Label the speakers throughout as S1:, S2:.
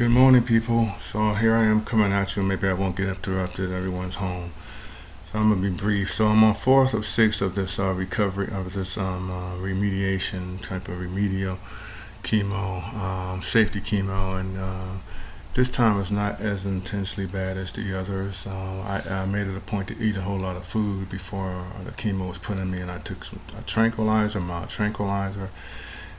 S1: Good morning, people. So here I am coming at you. Maybe I won't get interrupted. Everyone's home. So I'm gonna be brief. So I'm on fourth of six of this recovery of this remediation type of remedial chemo, safety chemo, and this time is not as intensely bad as the others. I made it a point to eat a whole lot of food before the chemo was put in me, and I took some tranquilizer, mild tranquilizer,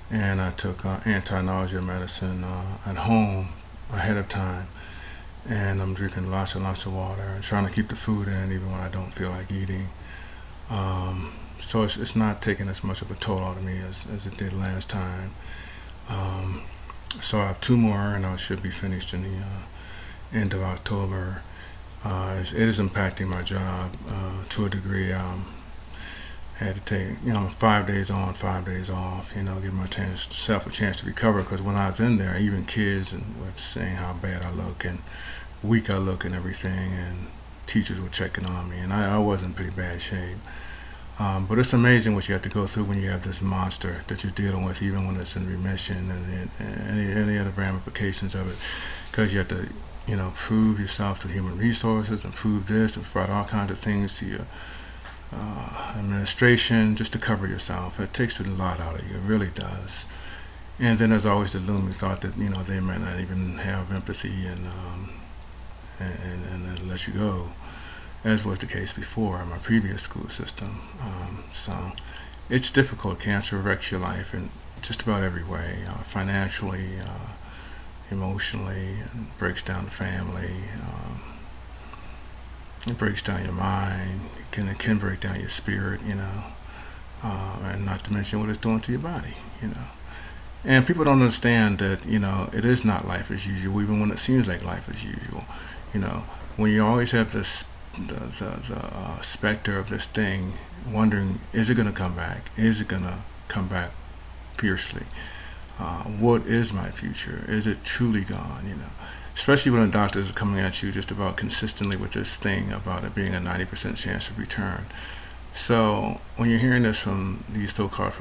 S1: and I took anti-nausea medicine at home ahead of time. And I'm drinking lots and lots of water and trying to keep the food in even when I don't feel like eating. So it's not taking as much of a toll out of me as it did last time. Um, so I have two more, and I should be finished in the end of October. It is impacting my job to a degree. Had to take, 5 days on, 5 days off, give myself a chance to recover. Because when I was in there, even kids were saying how bad I look and weak I look and everything, and teachers were checking on me, and I was in pretty bad shape. But it's amazing what you have to go through when you have this monster that you're dealing with, even when it's in remission, and any other ramifications of it, because you have to, prove yourself to human resources and prove this and provide all kinds of things to your administration just to cover yourself. It takes a lot out of you. It really does. And then there's always the looming thought that they might not even have empathy and let you go, as was the case before in my previous school system. So it's difficult. Cancer wrecks your life in just about every way, financially, emotionally, and breaks down the family. It breaks down your mind. It can break down your spirit, and not to mention what it's doing to your body. And people don't understand that, it is not life as usual, even when it seems like life as usual. When you always have this the specter of this thing, wondering, is it going to come back? Is it going to come back fiercely? What is my future? Is it truly gone? Especially when the doctors are coming at you just about consistently with this thing about it being a 90% chance of return. So when you're hearing this from these so-called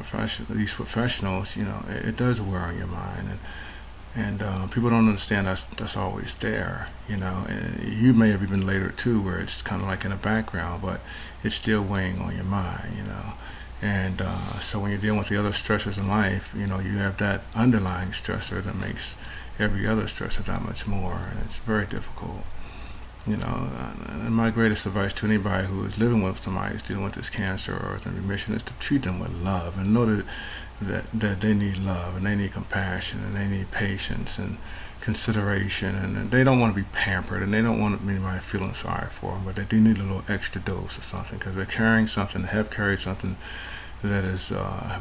S1: these professionals, it does wear on your mind, and people don't understand that's always there, And you may have even later too, where it's kind of like in the background, but it's still weighing on your mind. And so when you're dealing with the other stressors in life, you have that underlying stressor that makes every other stressor that much more, and it's very difficult. And my greatest advice to anybody who is living with somebody who's dealing with this cancer or is in remission is to treat them with love, and know that they need love, and they need compassion, and they need patience and consideration, and they don't want to be pampered, and they don't want anybody feeling sorry for them, but they do need a little extra dose of something, because they're carrying something, have carried something that is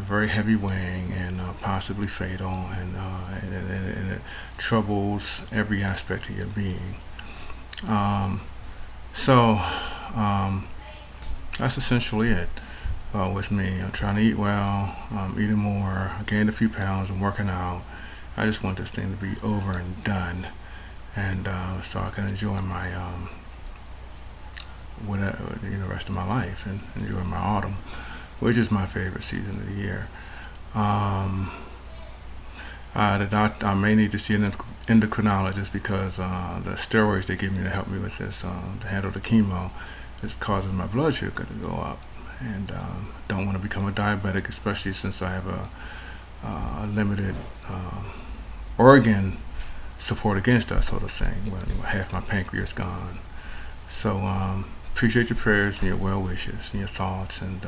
S1: very heavy weighing and possibly fatal, and it troubles every aspect of your being. So that's essentially it with me. I'm trying to eat well, eating more. I gained a few pounds. I'm working out. I just want this thing to be over and done, and so I can enjoy my whatever rest of my life, and enjoy my autumn, which is my favorite season of the year. The doctor, I may need to see an endocrinologist, because the steroids they give me to help me with this, to handle the chemo, is causing my blood sugar to go up. And don't want to become a diabetic, especially since I have a limited organ support against that sort of thing, when half my pancreas gone. So appreciate your prayers and your well wishes and your thoughts, and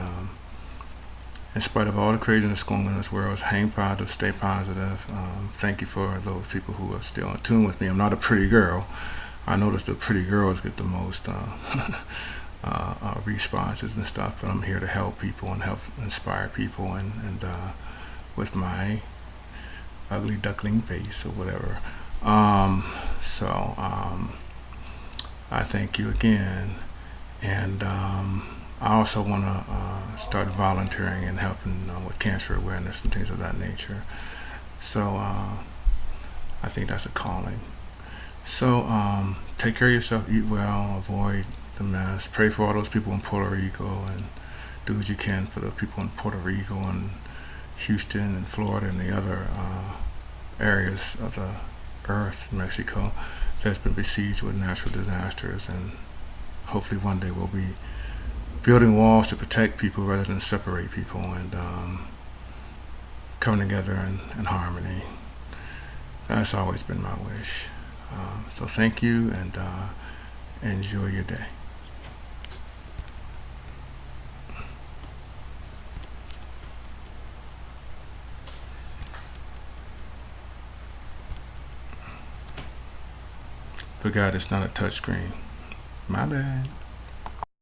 S1: in spite of all the craziness going on in this world, hang positive, stay positive. Thank you for those people who are still in tune with me. I'm not a pretty girl. I notice the pretty girls get the most responses and stuff, but I'm here to help people and help inspire people, and with my ugly duckling face or whatever. So I thank you again, and I also want to start volunteering and helping with cancer awareness and things of that nature. So I think that's a calling. So take care of yourself, eat well, avoid the mess. Pray for all those people in Puerto Rico, and do what you can for the people in Puerto Rico and Houston and Florida and the other areas of the earth, Mexico, that's been besieged with natural disasters, and hopefully one day we'll be building walls to protect people rather than separate people, and coming together in harmony. That's always been my wish. So thank you, and enjoy your day. Forgot it's not a touch screen. My bad.